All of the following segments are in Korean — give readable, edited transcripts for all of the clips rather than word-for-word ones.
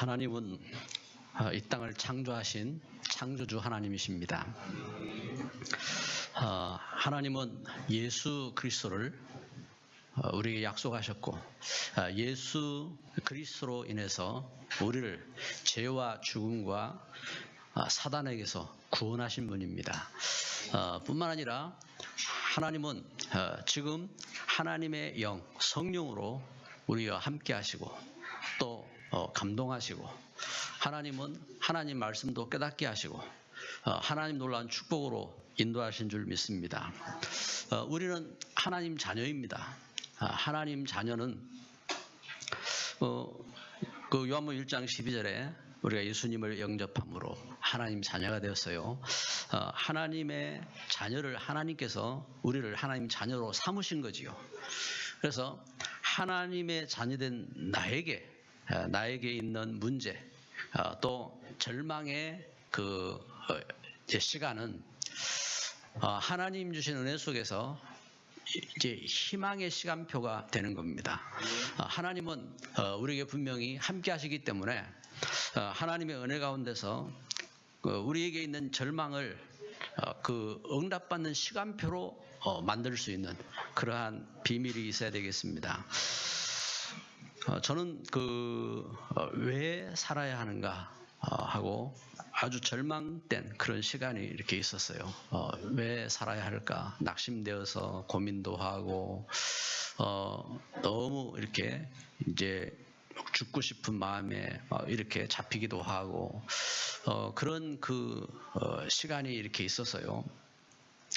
하나님은 이 땅을 창조하신 창조주 하나님이십니다. 하나님은 예수 그리스도를 우리에게 약속하셨고, 예수 그리스도로 인해서 우리를 죄와 죽음과 사단에게서 구원하신 분입니다. 뿐만 아니라 하나님은 지금 하나님의 영, 성령으로 우리와 함께 하시고 또 감동하시고, 하나님은 하나님 말씀도 깨닫게 하시고 하나님 놀라운 축복으로 인도하신 줄 믿습니다. 우리는 하나님 자녀입니다. 하나님 자녀는 그 요한복음 1장 12절에 우리가 예수님을 영접함으로 하나님 자녀가 되었어요. 하나님의 자녀를 하나님께서 우리를 하나님 자녀로 삼으신 거지요. 그래서 하나님의 자녀된 나에게 있는 문제, 또 절망의 시간은 하나님 주신 은혜 속에서 이제 희망의 시간표가 되는 겁니다. 하나님은 우리에게 분명히 함께 하시기 때문에 하나님의 은혜 가운데서 우리에게 있는 절망을 응답받는 시간표로 만들 수 있는 그러한 비밀이 있어야 되겠습니다. 저는 왜 살아야 하는가 하고 아주 절망된 그런 시간이 이렇게 있었어요. 왜 살아야 할까? 낙심되어서 고민도 하고, 너무 이렇게 이제 죽고 싶은 마음에 이렇게 잡히기도 하고, 그런 시간이 이렇게 있었어요.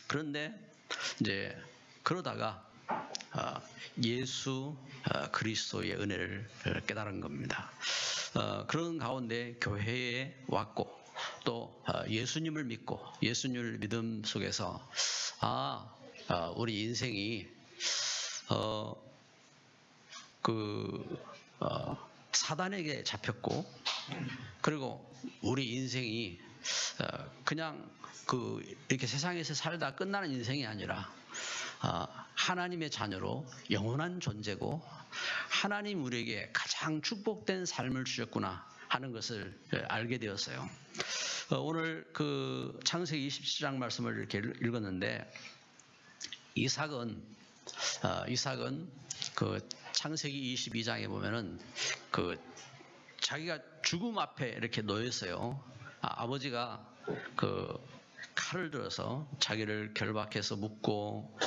그런데 이제 그러다가 예수 그리스도의 은혜를 깨달은 겁니다. 그런 가운데 교회에 왔고 또 예수님을 믿고 예수님을 믿음 속에서 우리 인생이 사단에게 잡혔고, 그리고 우리 인생이 그냥 이렇게 세상에서 살다 끝나는 인생이 아니라 하나님의 자녀로 영원한 존재고, 하나님 우리에게 가장 축복된 삶을 주셨구나 하는 것을 알게 되었어요. 오늘 창세기 27장 말씀을 이렇게 읽었는데, 이삭은 창세기 22장에 보면은 자기가 죽음 앞에 이렇게 놓였어요. 아버지가 칼을 들어서 자기를 결박해서 묶고,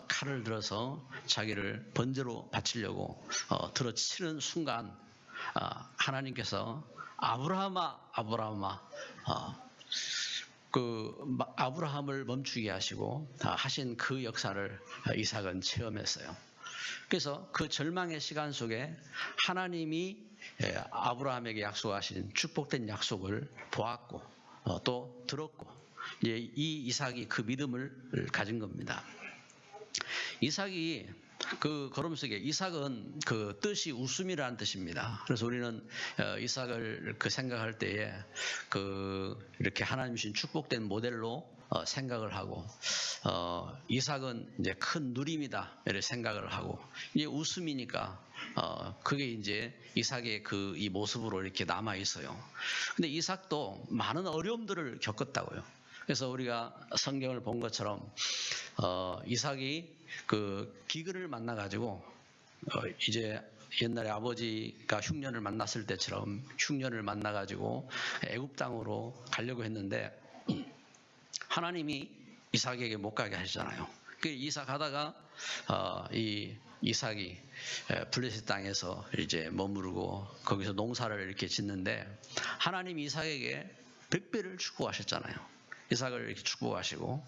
칼을 들어서 자기를 번제로 바치려고 들어치는 순간 하나님께서 아브라함아 아브라함을 멈추게 하시고 하신 그 역사를 이삭은 체험했어요. 그래서 그 절망의 시간 속에 하나님이 아브라함에게 약속하신 축복된 약속을 보았고 또 들었고, 이 이삭이 그 믿음을 가진 겁니다. 이삭이 걸음 속에, 이삭은 뜻이 웃음이라는 뜻입니다. 그래서 우리는 이삭을 생각할 때에 이렇게 하나님 주신 축복된 모델로 생각을 하고, 이삭은 이제 큰 누림이다 이렇게 생각을 하고, 이제 웃음이니까 그게 이제 이삭의 이 모습으로 이렇게 남아 있어요. 근데 이삭도 많은 어려움들을 겪었다고요. 그래서 우리가 성경을 본 것처럼 이삭이 기근을 만나가지고 이제 옛날에 아버지가 흉년을 만났을 때처럼 흉년을 만나가지고 애굽 땅으로 가려고 했는데 하나님이 이삭에게 못 가게 하시잖아요. 이삭 하다가 이 이삭이 블레셋 땅에서 이제 머무르고 거기서 농사를 이렇게 짓는데, 하나님이 이삭에게 100배를 축복하셨잖아요. 이삭을 이렇게 축복하시고,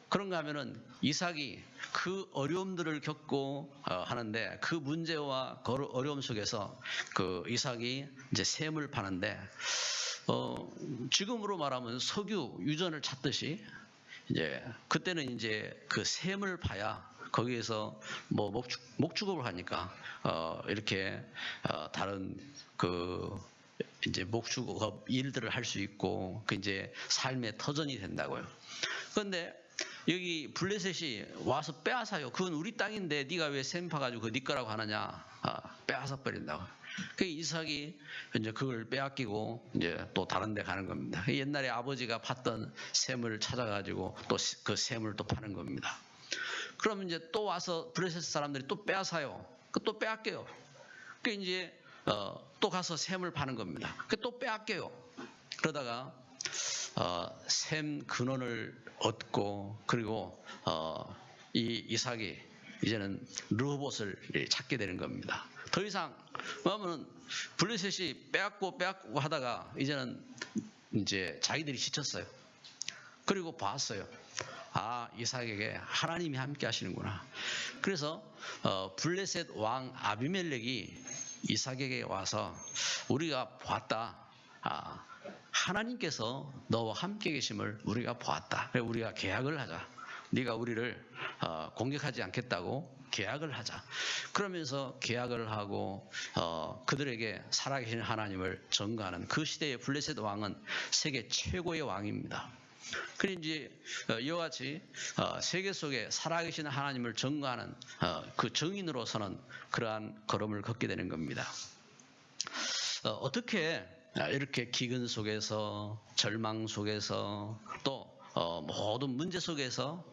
그런가 하면은 이삭이 그 어려움들을 겪고 하는데, 그 문제와 어려움 속에서 이삭이 이제 샘을 파는데, 지금으로 말하면 석유 유전을 찾듯이, 이제 그때는 이제 샘을 파야 거기에서 목축업을 하니까 이렇게 다른 이제 목축업 일들을 할 수 있고 이제 삶의 터전이 된다고요. 그런데 여기 블레셋이 와서 빼앗아요. 그건 우리 땅인데 네가 왜 셈 파가지고 그 네 거라고 하느냐. 빼앗아 버린다고. 그 이삭이 이제 그걸 빼앗기고 이제 또 다른 데 가는 겁니다. 옛날에 아버지가 팠던 셈을 찾아가지고 또 그 셈을 또 파는 겁니다. 그러면 이제 또 와서 블레셋 사람들이 또 빼앗아요. 또 빼앗겨요. 그 이제 또 가서 셈을 파는 겁니다. 그 또 빼앗겨요. 그러다가 셈 근원을 얻고 그리고 이 이삭이 이제는 르호봇을 찾게 되는 겁니다. 더 이상 뭐냐면은 블레셋이 빼앗고 하다가 이제는 이제 자기들이 지쳤어요. 그리고 봤어요. 이삭에게 하나님이 함께 하시는구나. 그래서 블레셋 왕 아비멜렉이 이삭에게 와서 우리가 보았다. 하나님께서 너와 함께 계심을 우리가 보았다. 그래서 우리가 계약을 하자. 네가 우리를 공격하지 않겠다고 계약을 하자. 그러면서 계약을 하고 그들에게 살아계신 하나님을 전가하는 그 시대의 블레셋 왕은 세계 최고의 왕입니다. 그리고 이제 이와 같이 세계 속에 살아계신 하나님을 전가하는 그 정인으로서는 그러한 걸음을 걷게 되는 겁니다. 어떻게 이렇게 기근 속에서 절망 속에서 또 모든 문제 속에서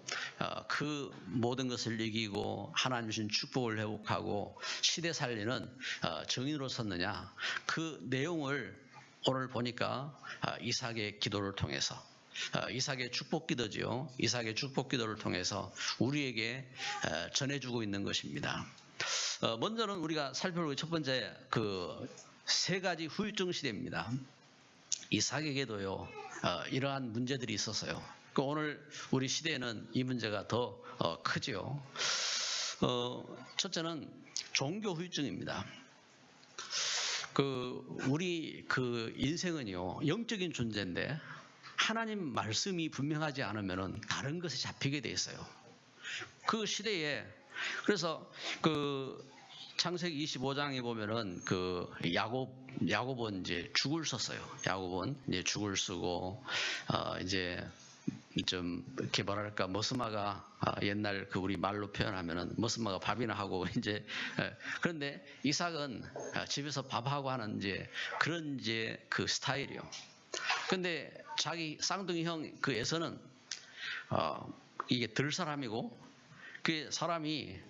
그 모든 것을 이기고 하나님 주신 축복을 회복하고 시대 살리는 정인으로 섰느냐, 그 내용을 오늘 보니까 이삭의 기도를 통해서, 이삭의 축복 기도지요. 이삭의 축복 기도를 통해서 우리에게 전해주고 있는 것입니다. 먼저는 우리가 살펴볼 첫 번째 그 세 가지 후유증 시대입니다. 이삭에게도요 이러한 문제들이 있었어요. 오늘 우리 시대에는 이 문제가 더 크지요. 첫째는 종교 후유증입니다. 우리 인생은요 영적인 존재인데 하나님 말씀이 분명하지 않으면은 다른 것에 잡히게 돼 있어요. 그 시대에 그래서 창세기 25장에 보면은 야곱은 이제 죽을 썼어요. 야곱은 이제 죽을 쓰고 이제 좀 이렇게 뭐랄까 머스마가 옛날 우리 말로 표현하면은 머스마가 밥이나 하고 이제 그런데 이삭은 집에서 밥하고 하는 이제 그런 이제 그 스타일이요. 근데 자기 쌍둥이 형 에서는 이게 들 사람이고 그 사람이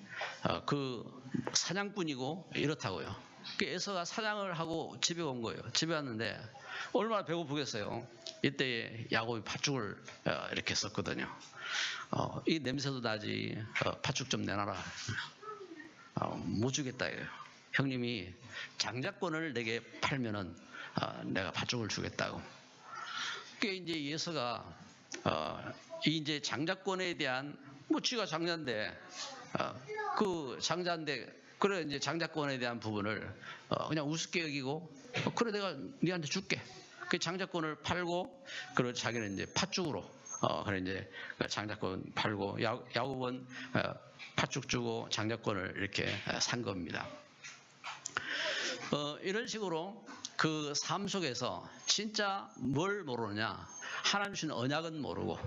사냥꾼이고 이렇다고요. 에서가 사냥을 하고 집에 온 거예요. 집에 왔는데 얼마나 배고프겠어요. 이때 야곱이 팥죽을 이렇게 썼거든요. 이 냄새도 나지. 팥죽 좀 내놔라. 못 주겠다 이거예요. 형님이 장자권을 내게 팔면은 내가 팥죽을 주겠다고. 이제 예서가 이제 장자권에 대한 쥐가 장자인데 그래 이제 장자권에 대한 부분을 그냥 우습게 여기고 그래 내가 네한테 줄게. 그 장자권을 팔고 그리고 자기는 이제 팥죽으로 그래 이제 장자권 팔고 야곱은 팥죽 주고 장자권을 이렇게 산 겁니다. 이런 식으로 그 삶 속에서 진짜 뭘 모르느냐, 하나님 주신 언약은 모르고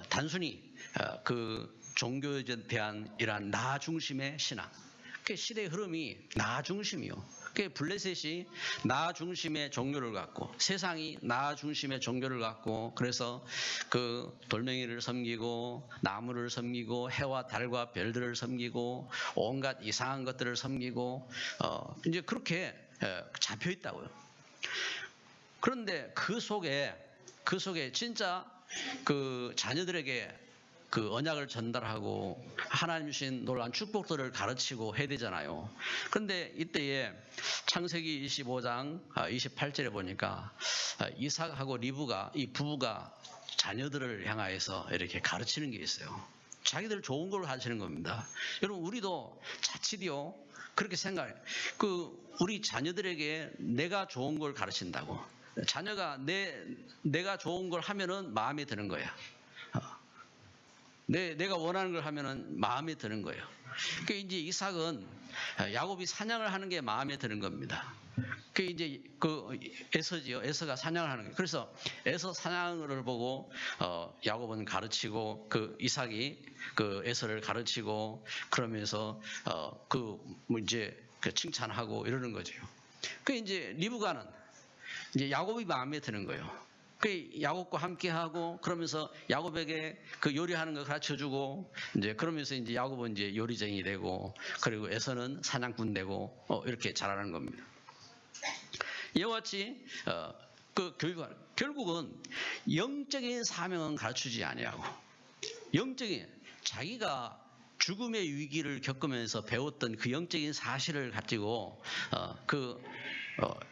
단순히 그 종교에 대한 이러한 나 중심의 신앙. 그 시대의 흐름이 나 중심이요. 그 블레셋이 나 중심의 종교를 갖고 세상이 나 중심의 종교를 갖고 그래서 그 돌멩이를 섬기고 나무를 섬기고 해와 달과 별들을 섬기고 온갖 이상한 것들을 섬기고 이제 그렇게 잡혀 있다고요. 그런데 그 속에 진짜 그 자녀들에게 그 언약을 전달하고 하나님 주신 놀라운 축복들을 가르치고 해야 되잖아요. 그런데 이때에 창세기 25장 28절에 보니까 이삭하고 리브가 이 부부가 자녀들을 향하여서 이렇게 가르치는 게 있어요. 자기들 좋은 걸 가르치는 겁니다. 여러분 우리도 자칫이요 그렇게 생각해요. 우리 자녀들에게 내가 좋은 걸 가르친다고. 자녀가 내가 좋은 걸 하면은 마음에 드는 거야. 내가 원하는 걸 하면은 마음에 드는 거예요. 그러니까 이제 이삭은 야곱이 사냥을 하는 게 마음에 드는 겁니다. 그 이제 그 에서지요. 에서가 사냥을 하는 거예요. 그래서 에서 사냥을 보고 야곱은 가르치고 그 이삭이 그 에서를 가르치고 그러면서 뭐 이제 그 칭찬하고 이러는 거죠. 그 이제 리브가는 이제 야곱이 마음에 드는 거예요. 그 야곱과 함께 하고 그러면서 야곱에게 그 요리하는 거 가르쳐 주고 이제 그러면서 이제 야곱은 이제 요리쟁이 되고 그리고 에서는 사냥꾼 되고 이렇게 자라는 겁니다. 이와 같이 그 결국은 영적인 사명은 가르치지 아니하고 영적인 자기가 죽음의 위기를 겪으면서 배웠던 그 영적인 사실을 가지고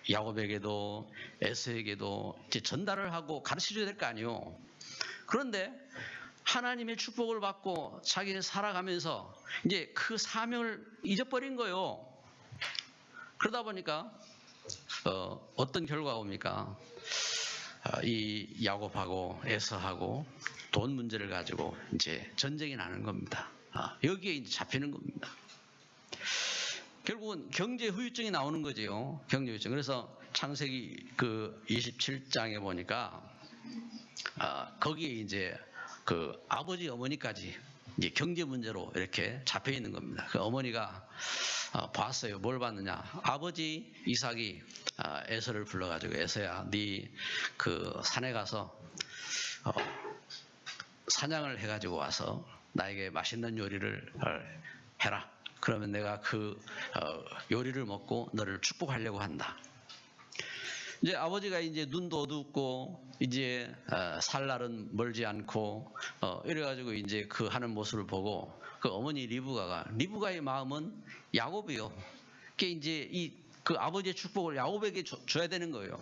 야곱에게도 에서에게도 이제 전달을 하고 가르쳐줘야 될 거 아니에요. 그런데 하나님의 축복을 받고 자기는 살아가면서 이제 그 사명을 잊어버린 거예요. 그러다 보니까 어떤 결과가 옵니까? 이 야곱하고 에서하고 돈 문제를 가지고 이제 전쟁이 나는 겁니다. 여기에 이제 잡히는 겁니다. 결국은 경제 후유증이 나오는 거지요. 경제 후유증. 그래서 창세기 그 27장에 보니까 거기에 이제 그 아버지 어머니까지 이제 경제 문제로 이렇게 잡혀 있는 겁니다. 그 어머니가 봤어요. 뭘 봤느냐? 아버지 이삭이 에서를 불러가지고 에서야, 네 그 산에 가서 사냥을 해가지고 와서 나에게 맛있는 요리를 해라. 그러면 내가 그 요리를 먹고 너를 축복하려고 한다. 이제 아버지가 이제 눈도 어둡고 이제 살 날은 멀지 않고 이래가지고 이제 그 하는 모습을 보고 그 어머니 리브가의 마음은 야곱이요. 그게 이제 그 아버지의 축복을 야곱에게 줘야 되는 거예요.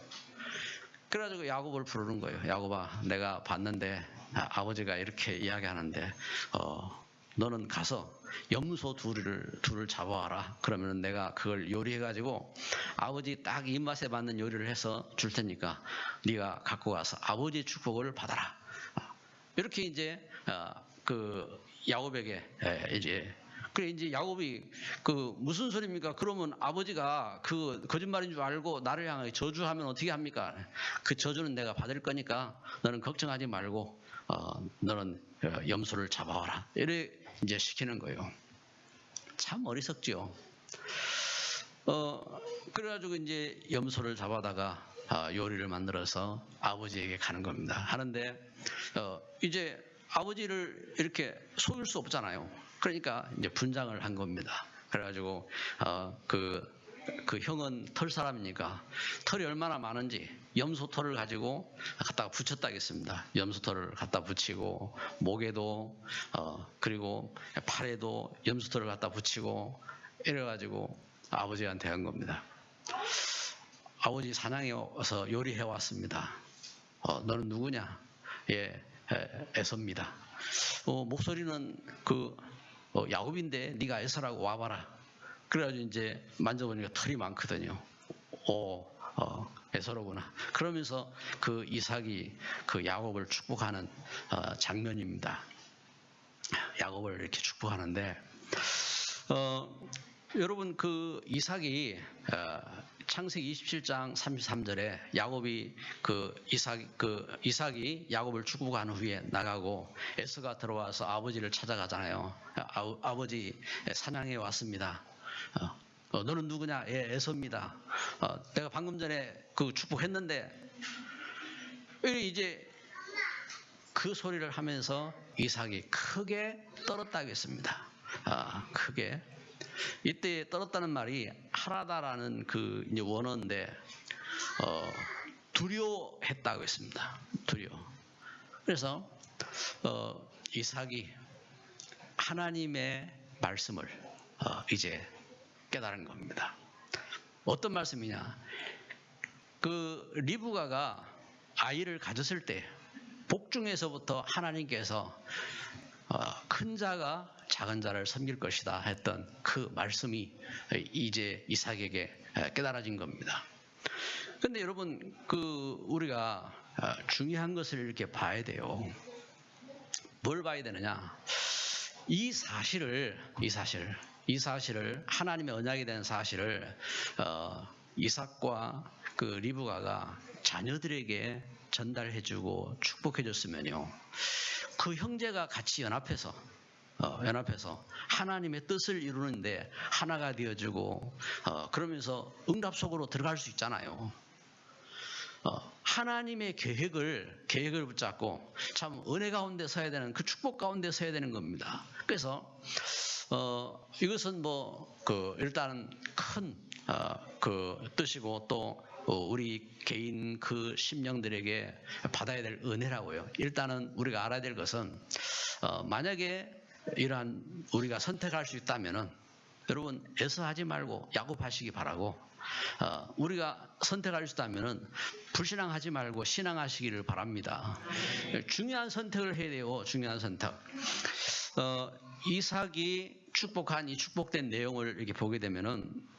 그래가지고 야곱을 부르는 거예요. 야곱아, 내가 봤는데 아버지가 이렇게 이야기하는데 너는 가서 염소 둘을 잡아와라. 그러면 내가 그걸 요리해가지고 아버지 딱 입맛에 맞는 요리를 해서 줄 테니까 네가 갖고 가서 아버지의 축복을 받아라. 이렇게 이제 그 야곱에게 이제 야곱이 그 무슨 소리입니까? 그러면 아버지가 그 거짓말인 줄 알고 나를 향하여 저주하면 어떻게 합니까? 그 저주는 내가 받을 거니까 너는 걱정하지 말고 너는 염소를 잡아와라. 이래 이제 시키는 거예요. 참 어리석죠. 그래가지고 이제 염소를 잡아다가 요리를 만들어서 아버지에게 가는 겁니다. 하는데 이제 아버지를 이렇게 속일 수 없잖아요. 그러니까 이제 분장을 한 겁니다. 그래가지고 그 형은 털 사람이니까 털이 얼마나 많은지 염소 털을 가지고 갖다가 붙였다겠습니다. 염소 털을 갖다 붙이고 목에도 그리고 팔에도 염소 털을 갖다 붙이고 이래가지고 아버지한테 한 겁니다. 아버지 사냥에 와서 요리해 왔습니다. 너는 누구냐? 예, 에서입니다. 목소리는 야곱인데 네가 에서라고 와봐라. 그래가지고 이제 만져보니까 털이 많거든요. 에서로구나. 그러면서 그 이삭이 그 야곱을 축복하는 장면입니다. 야곱을 이렇게 축복하는데 여러분 그 이삭이 창세기 27장 33절에 야곱이 이삭이 야곱을 축복한 후에 나가고 에서가 들어와서 아버지를 찾아가잖아요. 아버지 사냥해 왔습니다. 너는 누구냐? 예, 에서입니다. 내가 방금 전에 그 축복했는데 이제 그 소리를 하면서 이삭이 크게 떨었다고 했습니다. 크게. 이때 떨었다는 말이 하라다라는 그 이제 원어인데 두려워했다고 했습니다. 두려워. 그래서 이삭이 하나님의 말씀을 이제 깨달은 겁니다. 어떤 말씀이냐? 그 리브가가 아이를 가졌을 때 복중에서부터 하나님께서 큰 자가 작은 자를 섬길 것이다 했던 그 말씀이 이제 이삭에게 깨달아진 겁니다. 그런데 여러분 우리가 중요한 것을 이렇게 봐야 돼요. 뭘 봐야 되느냐? 이 사실을 하나님의 언약이 된 사실을 이삭과 그 리브가가 자녀들에게 전달해주고 축복해줬으면요, 그 형제가 같이 연합해서 하나님의 뜻을 이루는데 하나가 되어주고 그러면서 응답 속으로 들어갈 수 있잖아요. 하나님의 계획을 붙잡고 참 은혜 가운데 서야 되는, 그 축복 가운데 서야 되는 겁니다. 그래서 이것은 일단은 큰 그 뜻이고, 또 우리 개인 그 심령들에게 받아야 될 은혜라고요. 일단은 우리가 알아야 될 것은, 만약에 이러한 우리가 선택할 수 있다면은 여러분 애써하지 말고 야곱하시기 바라고, 우리가 선택할 수 있다면은 불신앙하지 말고 신앙하시기를 바랍니다. 중요한 선택을 해야 돼요. 중요한 선택. 이삭이 축복한 이 축복된 내용을 이렇게 보게 되면은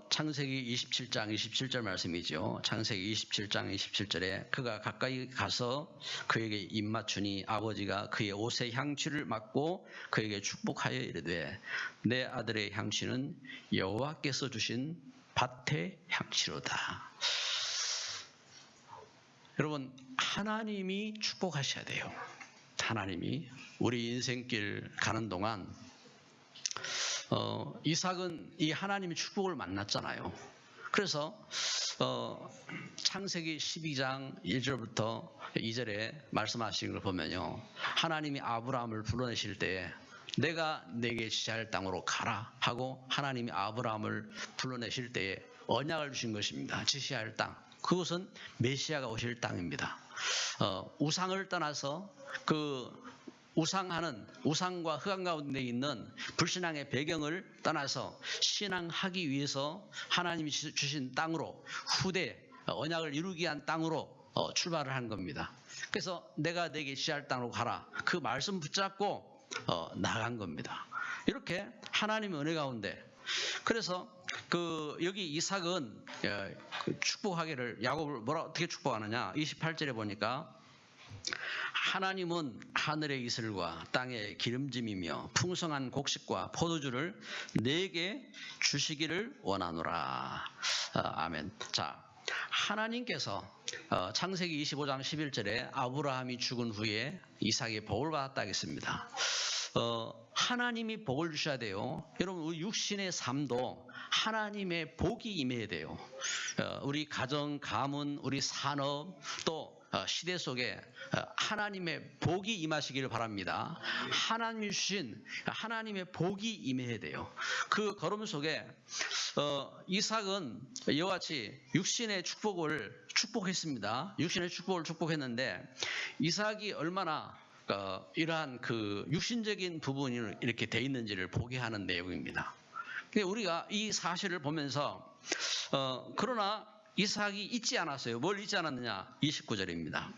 창세기 27장 27절 말씀이죠. 창세기 27장 27절에 그가 가까이 가서 그에게 입맞추니 아버지가 그의 옷에 향취를 맡고 그에게 축복하여 이르되, 내 아들의 향취는 여호와께서 주신 밭의 향취로다. 여러분, 하나님이 축복하셔야 돼요. 하나님이 우리 인생길 가는 동안 이삭은 이 하나님의 축복을 만났잖아요. 그래서 창세기 12장 1절부터 2절에 말씀하시는 걸 보면요, 하나님이 아브라함을 불러내실 때 내가 내게 지시할 땅으로 가라 하고 하나님이 아브라함을 불러내실 때에 언약을 주신 것입니다. 지시할 땅, 그것은 메시아가 오실 땅입니다. 우상을 떠나서 그 우상과 흑암 가운데 있는 불신앙의 배경을 떠나서 신앙하기 위해서 하나님이 주신 땅으로, 후대 언약을 이루기 위한 땅으로 출발을 한 겁니다. 그래서 내가 내게 지시할 땅으로 가라, 그 말씀 붙잡고 나간 겁니다. 이렇게 하나님의 은혜 가운데, 그래서 여기 이삭은 축복하기를, 야곱을 어떻게 축복하느냐, 28절에 보니까 하나님은 하늘의 이슬과 땅의 기름짐이며 풍성한 곡식과 포도주를 내게 주시기를 원하노라. 아멘. 자, 하나님께서 창세기 25장 11절에 아브라함이 죽은 후에 이삭이 복을 받았다 했습니다. 하나님이 복을 주셔야 돼요. 여러분, 우리 육신의 삶도 하나님의 복이 임해야 돼요. 우리 가정, 가문, 우리 산업, 또 시대 속에 하나님의 복이 임하시기를 바랍니다. 하나님이 주신 하나님의 복이 임해야 돼요. 그 걸음 속에 이삭은 이와 같이 육신의 축복을 축복했습니다. 육신의 축복을 축복했는데, 이삭이 얼마나 이러한 그 육신적인 부분이 이렇게 돼 있는지를 보게 하는 내용입니다. 우리가 이 사실을 보면서 그러나 이삭이 잊지 않았어요. 뭘 잊지 않았느냐? 29절입니다.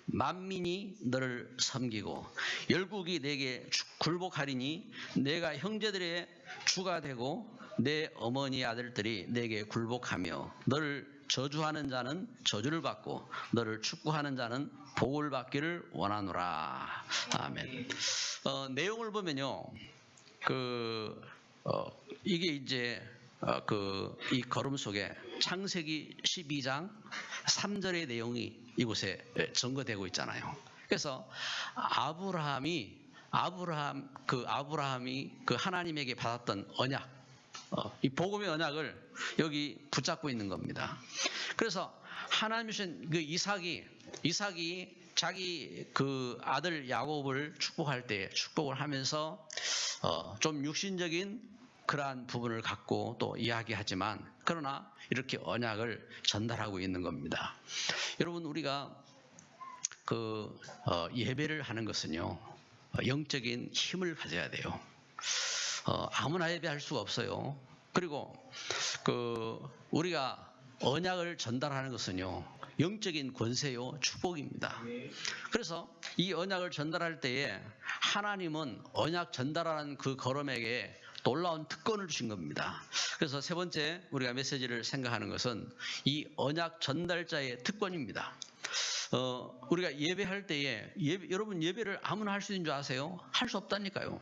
만민이 너를 섬기고 열국이 내게 굴복하리니 내가 형제들의 주가 되고 내 어머니 아들들이 내게 굴복하며 너를 저주하는 자는 저주를 받고 너를 축복하는 자는 복을 받기를 원하노라. 아멘. 내용을 보면요, 이게 이제 이 걸음 속에 창세기 12장 3절의 내용이 이곳에 증거되고 있잖아요. 그래서 아브라함이 그 하나님에게 받았던 언약, 이 복음의 언약을 여기 붙잡고 있는 겁니다. 그래서 하나님이 주신 그 이삭이 자기 그 아들 야곱을 축복할 때 축복을 하면서 좀 육신적인 그러한 부분을 갖고 또 이야기하지만, 그러나 이렇게 언약을 전달하고 있는 겁니다. 여러분, 우리가 예배를 하는 것은요, 영적인 힘을 가져야 돼요. 아무나 예배할 수가 없어요. 그리고 우리가 언약을 전달하는 것은요, 영적인 권세요, 축복입니다. 그래서 이 언약을 전달할 때에 하나님은 언약 전달하는 그 걸음에게 놀라운 특권을 주신 겁니다. 그래서 세 번째 우리가 메시지를 생각하는 것은 이 언약 전달자의 특권입니다. 우리가 예배할 때에 여러분 예배를 아무나 할 수 있는 줄 아세요? 할 수 없다니까요.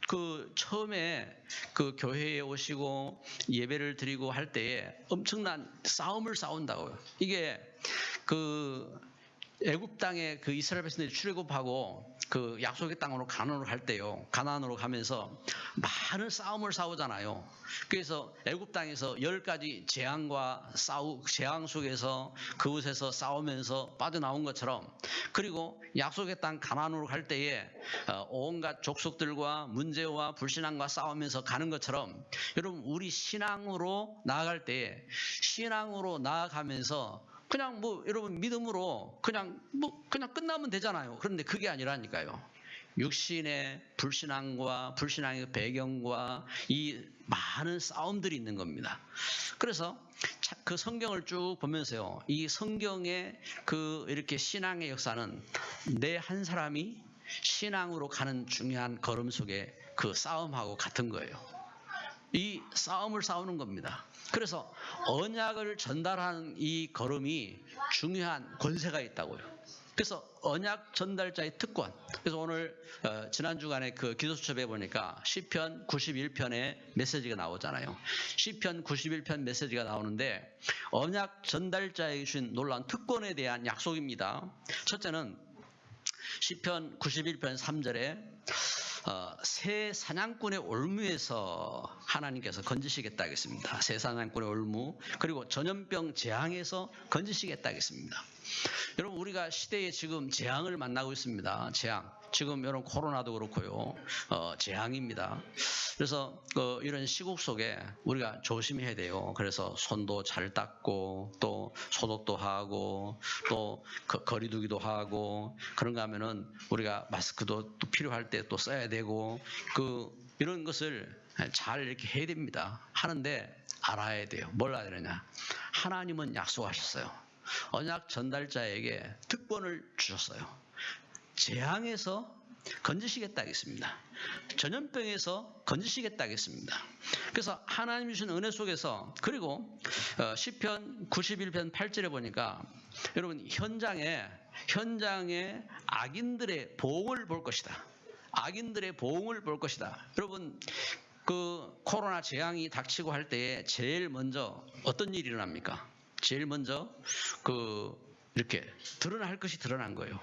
그 처음에 그 교회에 오시고 예배를 드리고 할 때에 엄청난 싸움을 싸운다고요. 이게 그 애굽 땅에 그 이스라엘 백성들이 출애굽하고 그 약속의 땅으로 가나안으로 갈 때요. 가나안으로 가면서 많은 싸움을 싸우잖아요. 그래서 애굽 땅에서 10가지 재앙 속에서 그곳에서 싸우면서 빠져나온 것처럼, 그리고 약속의 땅 가나안으로 갈 때에 온갖 족속들과 문제와 불신앙과 싸우면서 가는 것처럼, 여러분 우리 신앙으로 나아갈 때에 신앙으로 나아가면서 그냥 여러분 믿음으로 그냥 끝나면 되잖아요. 그런데 그게 아니라니까요. 육신의 불신앙과 불신앙의 배경과 이 많은 싸움들이 있는 겁니다. 그래서 그 성경을 쭉 보면서요, 이 성경의 그 이렇게 신앙의 역사는 내 한 사람이 신앙으로 가는 중요한 걸음 속에 그 싸움하고 같은 거예요. 이 싸움을 싸우는 겁니다. 그래서 언약을 전달하는 이 걸음이 중요한 권세가 있다고요. 그래서 언약 전달자의 특권. 그래서 오늘 지난 주간에 그 기도수첩에 보니까 시편 91편에 메시지가 나오잖아요. 시편 91편 메시지가 나오는데 언약 전달자에게 주신 놀라운 특권에 대한 약속입니다. 첫째는 시편 91편 3절에 새 사냥꾼의 올무에서 하나님께서 건지시겠다 하겠습니다. 새 사냥꾼의 올무, 그리고 전염병 재앙에서 건지시겠다 하겠습니다. 여러분 우리가 시대에 지금 재앙을 만나고 있습니다. 재앙. 지금 이런 코로나도 그렇고요. 재앙입니다. 그래서 이런 시국 속에 우리가 조심해야 돼요. 그래서 손도 잘 닦고 또 소독도 하고 또 거리두기도 하고, 그런가 하면은 우리가 마스크도 또 필요할 때 또 써야 되고 이런 것을 잘 이렇게 해야 됩니다. 하는데 알아야 돼요. 뭘 알아야 되느냐? 하나님은 약속하셨어요. 언약 전달자에게 특권을 주셨어요. 재앙에서 건지시겠다 하겠습니다. 전염병에서 건지시겠다 하겠습니다. 그래서 하나님이 주신 은혜 속에서, 그리고 시편 91편 8절에 보니까 여러분 현장에 악인들의 보응을 볼 것이다. 악인들의 보응을 볼 것이다. 여러분 그 코로나 재앙이 닥치고 할 때에 제일 먼저 어떤 일이 일어납니까? 제일 먼저 이렇게 드러날 것이 드러난 거예요.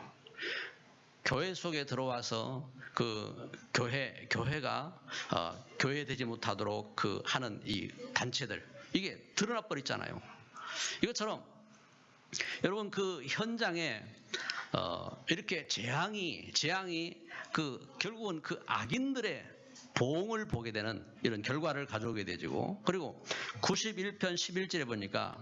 교회 속에 들어와서 그 교회가 교회되지 못하도록 하는 이 단체들, 이게 드러나 버렸잖아요. 이것처럼 여러분 그 현장에 이렇게 재앙이 결국은 그 악인들의 보응을 보게 되는 이런 결과를 가져오게 되고, 그리고 91편 11절에 보니까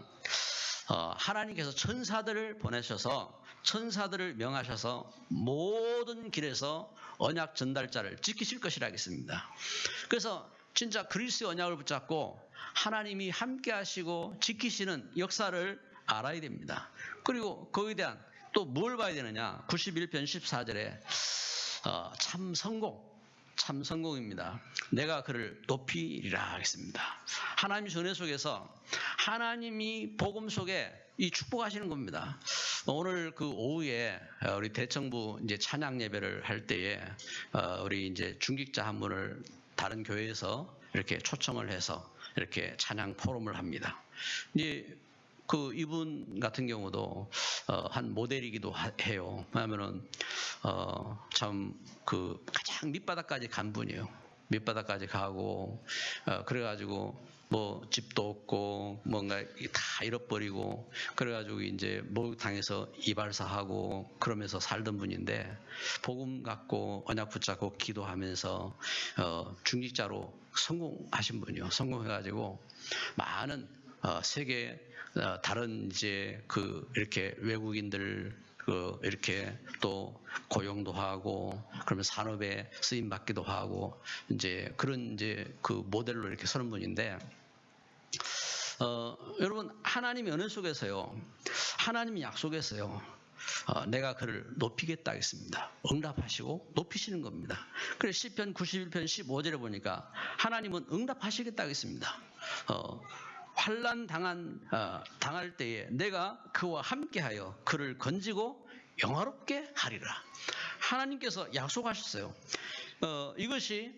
하나님께서 천사들을 보내셔서 천사들을 명하셔서 모든 길에서 언약 전달자를 지키실 것이라 하겠습니다. 그래서 진짜 그리스도의 언약을 붙잡고 하나님이 함께 하시고 지키시는 역사를 알아야 됩니다. 그리고 거기에 대한 또 뭘 봐야 되느냐? 91편 14절에 참 성공입니다. 내가 그를 높이리라 하겠습니다. 하나님의 은혜 속에서 하나님이 복음 속에 이 축복하시는 겁니다. 오늘 그 오후에 우리 대청부 이제 찬양 예배를 할 때에 우리 이제 중직자 한 분을 다른 교회에서 이렇게 초청을 해서 이렇게 찬양 포럼을 합니다. 이제 이분 같은 경우도 한 모델이기도 해요. 왜냐하면은 참 가장 밑바닥까지 간 분이에요. 밑바닥까지 가고 그래가지고 집도 없고 뭔가 다 잃어버리고 그래가지고 이제 목욕탕에서 이발사하고 그러면서 살던 분인데 복음 갖고 언약 붙잡고 기도하면서 중직자로 성공하신 분이요. 성공해가지고 많은 세계 다른 이제 이렇게 외국인들 이렇게 또 고용도 하고 그러면 산업에 쓰임 받기도 하고 이제 그런 모델로 이렇게 서는 분인데 여러분 하나님의 은혜 속에서요, 하나님의 약속에서요, 내가 그를 높이겠다 하겠습니다. 응답하시고 높이시는 겁니다. 그래서 시편 91편 15절에 보니까 하나님은 응답하시겠다 하겠습니다. 환난 당할 때에 내가 그와 함께하여 그를 건지고 영화롭게 하리라. 하나님께서 약속하셨어요. 이것이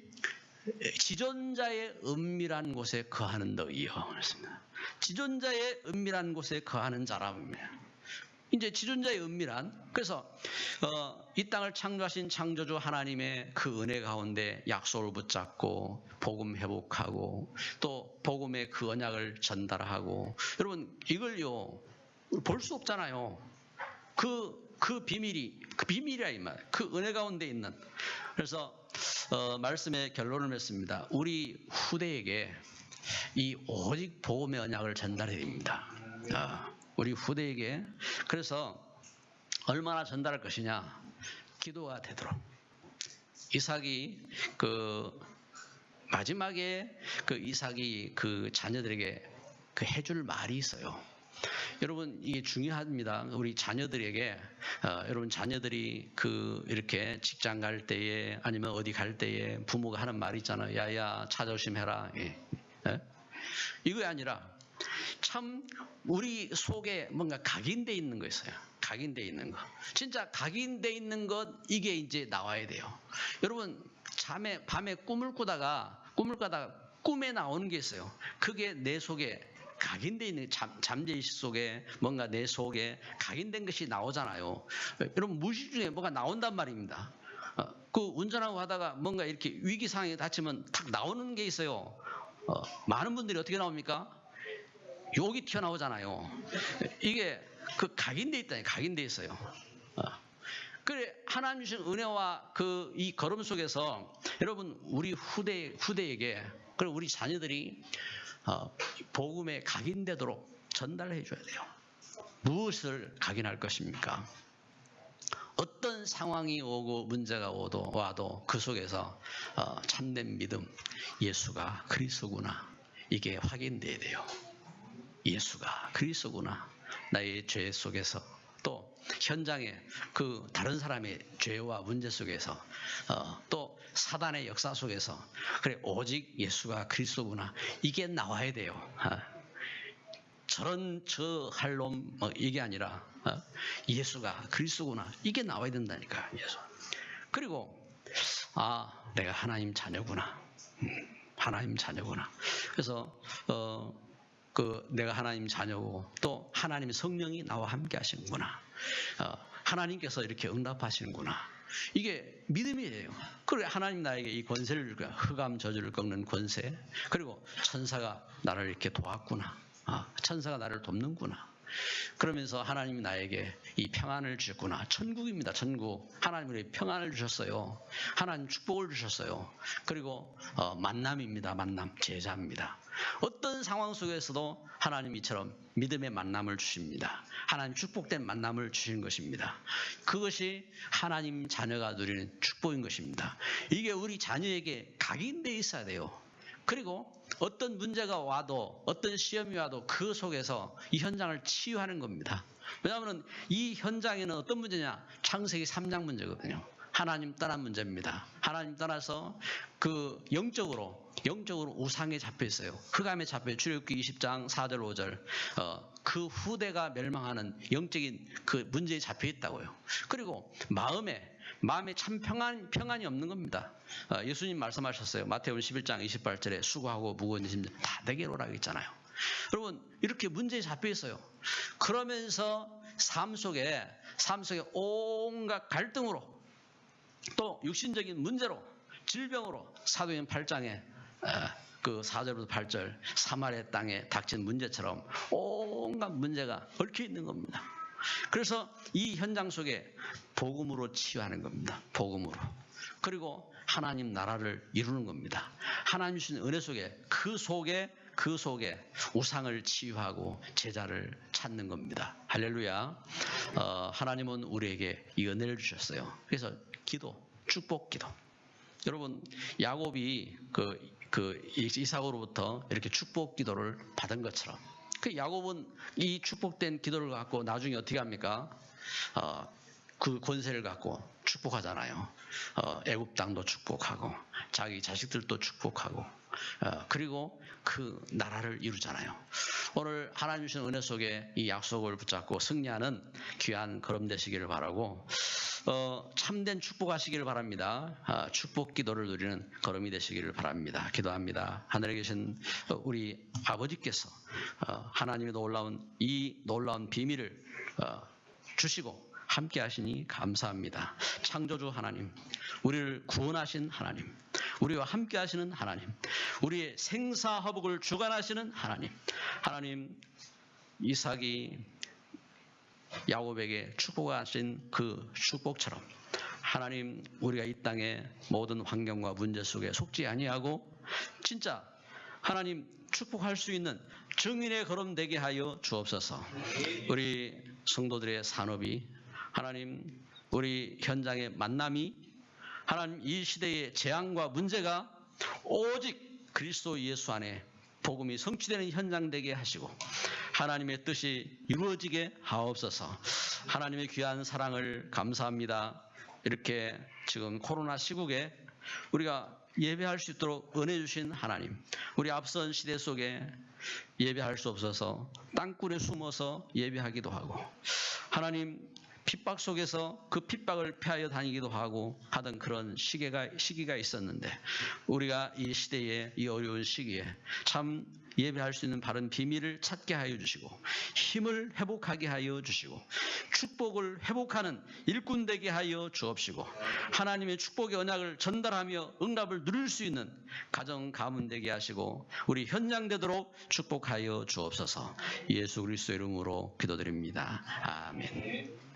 지존자의 은밀한 곳에 거하는 너희여. 그렇습니다. 지존자의 은밀한 곳에 거하는 자랍니다. 이제 지존자의 은밀한, 그래서 이 땅을 창조하신 창조주 하나님의 그 은혜 가운데 약속을 붙잡고 복음 회복하고 또 복음의 그 언약을 전달하고, 여러분 이걸요 볼 수 없잖아요. 그 비밀이야 이 말. 그 은혜 가운데 있는. 그래서 말씀의 결론을 맺습니다. 우리 후대에게 이 오직 복음의 언약을 전달해야 됩니다. 우리 후대에게. 그래서 얼마나 전달할 것이냐, 기도가 되도록. 이삭이 마지막에 이삭이 자녀들에게 해줄 말이 있어요. 여러분 이게 중요합니다. 우리 자녀들에게 여러분 자녀들이 이렇게 직장 갈 때에 아니면 어디 갈 때에 부모가 하는 말이 있잖아요. 야야 차 조심해라. 예. 이거 아니라 참 우리 속에 뭔가 각인되어 있는 거 있어요. 각인되어 있는 거. 진짜 각인되어 있는 것, 이게 이제 나와야 돼요. 여러분 밤에 꿈을 꾸다가 꿈에 나오는 게 있어요. 그게 내 속에 각인되어 있는, 잠재의식 속에 뭔가 내 속에 각인된 것이 나오잖아요. 여러분 무의식 중에 뭐가 나온단 말입니다. 운전하고 하다가 뭔가 이렇게 위기 상황에 닥치면 탁 나오는 게 있어요. 많은 분들이 어떻게 나옵니까? 욕이 튀어나오잖아요. 이게 각인되어 있다니, 각인되어 있어요. 그래, 하나님 주신 은혜와 이 걸음 속에서 여러분 우리 후대에게, 그리고 우리 자녀들이 복음에 각인되도록 전달해 줘야 돼요. 무엇을 각인할 것입니까? 어떤 상황이 오고 문제가 와도 그 속에서 참된 믿음, 예수가 그리스도구나, 이게 확인돼야 돼요. 예수가 그리스도구나. 나의 죄 속에서, 또 현장에 다른 사람의 죄와 문제 속에서, 또 사단의 역사 속에서, 그래 오직 예수가 그리스도구나, 이게 나와야 돼요. 저 할 놈 이게 아니라 예수가 그리스도구나, 이게 나와야 된다니까. 예수. 그리고 내가 하나님 자녀구나. 하나님 자녀구나. 그래서 내가 하나님 자녀고 또 하나님의 성령이 나와 함께 하시는구나. 하나님께서 이렇게 응답하시는구나. 이게 믿음이에요. 그래, 하나님 나에게 이 권세를, 흑암 저주를 꺾는 권세, 그리고 천사가 나를 이렇게 도왔구나. 천사가 나를 돕는구나. 그러면서 하나님이 나에게 이 평안을 주셨구나. 천국입니다. 천국. 하나님이 평안을 주셨어요. 하나님 축복을 주셨어요. 그리고 만남입니다. 만남. 제자입니다. 어떤 상황 속에서도 하나님 이처럼 믿음의 만남을 주십니다. 하나님 축복된 만남을 주신 것입니다. 그것이 하나님 자녀가 누리는 축복인 것입니다. 이게 우리 자녀에게 각인되어 있어야 돼요. 그리고 어떤 문제가 와도, 어떤 시험이 와도 그 속에서 이 현장을 치유하는 겁니다. 왜냐하면 이 현장에는 어떤 문제냐? 창세기 3장 문제거든요. 하나님 떠난 문제입니다. 하나님 떠나서 영적으로 우상에 잡혀 있어요. 흑암에 잡혀 있어요. 출애굽기 20장 4절 5절. 그 후대가 멸망하는 영적인 문제에 잡혀 있다고요. 그리고 마음에 참 평안이 없는 겁니다. 예수님 말씀하셨어요. 마태복음 11장 28절에 수고하고 무거운 짐 다 내게로 오라고 했잖아요. 여러분 이렇게 문제에 잡혀 있어요. 그러면서 삶 속에 온갖 갈등으로, 또 육신적인 문제로, 질병으로, 사도행 8장에 4절부터 8절 사마리아 땅에 닥친 문제처럼 온갖 문제가 얽혀 있는 겁니다. 그래서 이 현장 속에 복음으로 치유하는 겁니다. 복음으로. 그리고 하나님 나라를 이루는 겁니다. 하나님 주신 은혜 속에 그 속에 우상을 치유하고 제자를 찾는 겁니다. 할렐루야. 하나님은 우리에게 이 은혜를 주셨어요. 그래서 축복 기도. 여러분 야곱이 이삭으로부터 이렇게 축복 기도를 받은 것처럼, 야곱은 이 축복된 기도를 갖고 나중에 어떻게 합니까? 그 권세를 갖고 축복하잖아요. 애굽 땅도 축복하고 자기 자식들도 축복하고, 그리고 그 나라를 이루잖아요. 오늘 하나님 주신 은혜 속에 이 약속을 붙잡고 승리하는 귀한 걸음 되시기를 바라고 참된 축복하시기를 바랍니다. 축복 기도를 누리는 걸음이 되시기를 바랍니다. 기도합니다. 하늘에 계신 우리 아버지께서 하나님의 이 놀라운 비밀을 주시고 함께 하시니 감사합니다. 창조주 하나님, 우리를 구원하신 하나님, 우리와 함께 하시는 하나님, 우리의 생사화복을 주관하시는 하나님, 하나님 이삭이 야곱에게 축복하신 그 축복처럼 하나님 우리가 이 땅의 모든 환경과 문제 속에 속지 아니하고 진짜 하나님 축복할 수 있는 증인의 걸음 되게 하여 주옵소서. 우리 성도들의 산업이 하나님 우리 현장의 만남이 하나님 이 시대의 재앙과 문제가 오직 그리스도 예수 안에 복음이 성취되는 현장 되게 하시고 하나님의 뜻이 이루어지게 하옵소서. 하나님의 귀한 사랑을 감사합니다. 이렇게 지금 코로나 시국에 우리가 예배할 수 있도록 은혜 주신 하나님, 우리 앞선 시대 속에 예배할 수 없어서 땅굴에 숨어서 예배하기도 하고 하나님 핍박 속에서 그 핍박을 피하여 다니기도 하고 하던 그런 시기가 있었는데 우리가 이 시대에 이 어려운 시기에 참 예배할 수 있는 바른 비밀을 찾게 하여 주시고 힘을 회복하게 하여 주시고 축복을 회복하는 일꾼 되게 하여 주옵시고 하나님의 축복의 언약을 전달하며 응답을 누릴 수 있는 가정 가문 되게 하시고 우리 현장 되도록 축복하여 주옵소서. 예수 그리스도 이름으로 기도드립니다. 아멘.